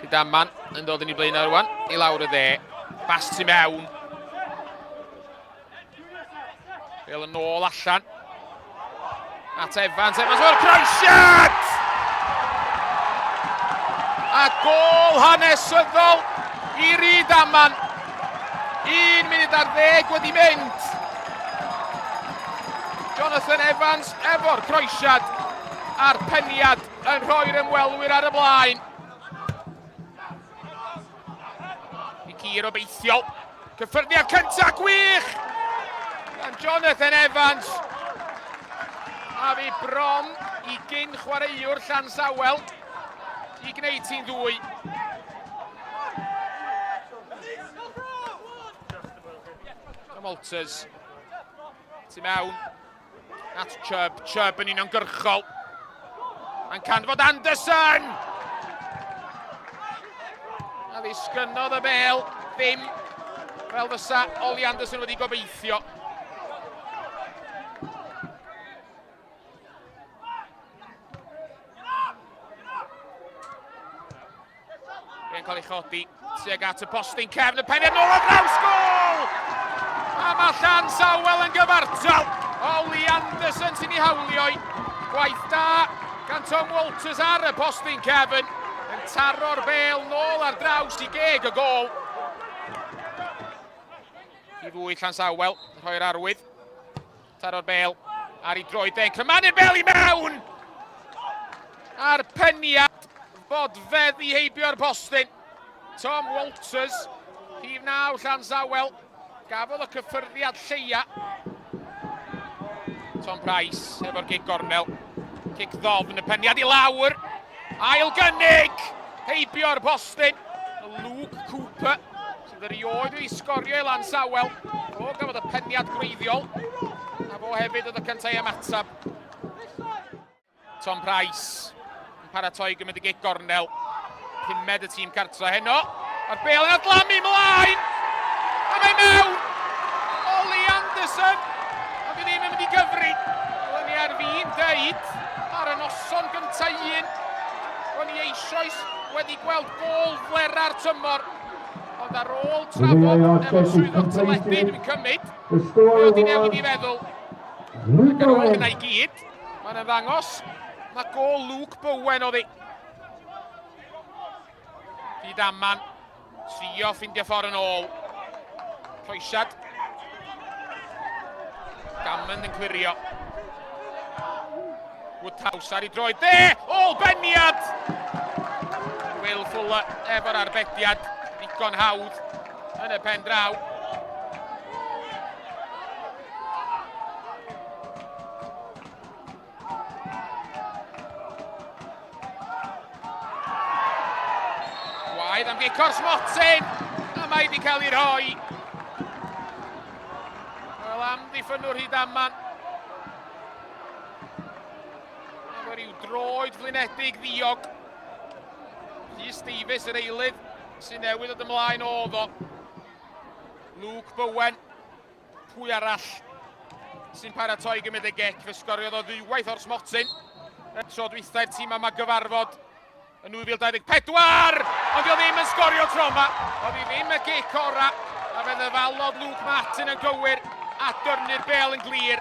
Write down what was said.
Rhydaman yn dod yn ei blaen ar rwan, i lawr y dde. Bas tu mewn. Bale yn ôl allan. At Evans, o'r croesiad! A gol hanesyddol i Rhydaman. 1 munud ar 10 wedi mynd. Jonathan Evans efo'r croesiad a'r peniad yn rhoi'r ymwelwyr ar y blaen. I Cir obeithiol. Cyffyrddiad cyntaf gwych! Gan Jonathan Evans. A fi bron i gyn chwaraewr Llansawel i gwneud hi'n ddwy. Walters. Tu mewn. At Chubb yn uniongyrchol. Mae'n canfod Anderson! A ddisgynnodd y Bale ddim fel fysa Oli Anderson wedi gobeithio. Fe'n cael ei chodi tuag at y postyn cefn y peniad nôl o draws gol! A mae Lansawel yn gyfartal. Oli Anderson sy'n ei hawlioi. Gwaith da gan Tom Walters ar y postyn cefn. Yn taro'r Bale nôl ar draws i geg y gol. I fwy Lansawel, rhoi'r arwydd. Taro'r Bale ar ei droed e'n cymanu'r Bale i mewn. A'r peniad bodfedd i heibio'r postyn. Tom Walters, rhif 9 Lansawel. Gafodd y cyffyrddiad lleia. Tom Price efo'r gic gornel. Gic ddofn y peniad i lawr. Ail gynnig. Heibio'r postyn. Luke Cooper. Sydd erioed wedi sgorio i Lansawel. O gafodd y peniad gwreiddiol. A fo hefyd oedd y cyntaf i ymatab. Tom Price yn paratoi gymryd y gic gornel. Pumed y tîm cartra heno. A'r Bale yn adlamu mlaen. A mae mewn! Oli Anderson! Ond i ddim yn mynd i gyfri. O'n ni ar fi'n deud ar y noson gyntaf 1. O'n i eisoes wedi gweld gol flera'r tymor. Ond ar ôl trafod efo swyddog teledu, dwi'n cymryd, fe oedd i newid i feddwl. Ac ar ôl hynna i gyd, mae'n ymddangos na gol Luke Bowen oedd hi. Rhydaman, trio ffindio ffordd yn ôl. Croesiad. Gammond yn cwirio. Woodhouse ar ei droed. Ôl beniad! Will Fuller efo'r arbediad. Ddigon hawdd yn y pen draw. Gwaed am gicor Smotyn. A mae wedi cael ei rhoi. Am ddiffynwr Rhydaman. Efo ryw droed flinedig ddiog. Rhys Davies yr eilydd sy'n newydd oedd ymlaen oedd o. Luke Bowen. Pwy arall sy'n paratoi gymryd y gec fe sgoriodd o ddwywaith o'r Smotyn. Y tro dwythau'r tîm yma gyfarfod yn 2024. Ond i ddim yn sgorio tro yma. Oedd i ddim y gec ora. A fe ddefalodd Luke Martin yn gywir. A dyrnu'r Bale yn glir.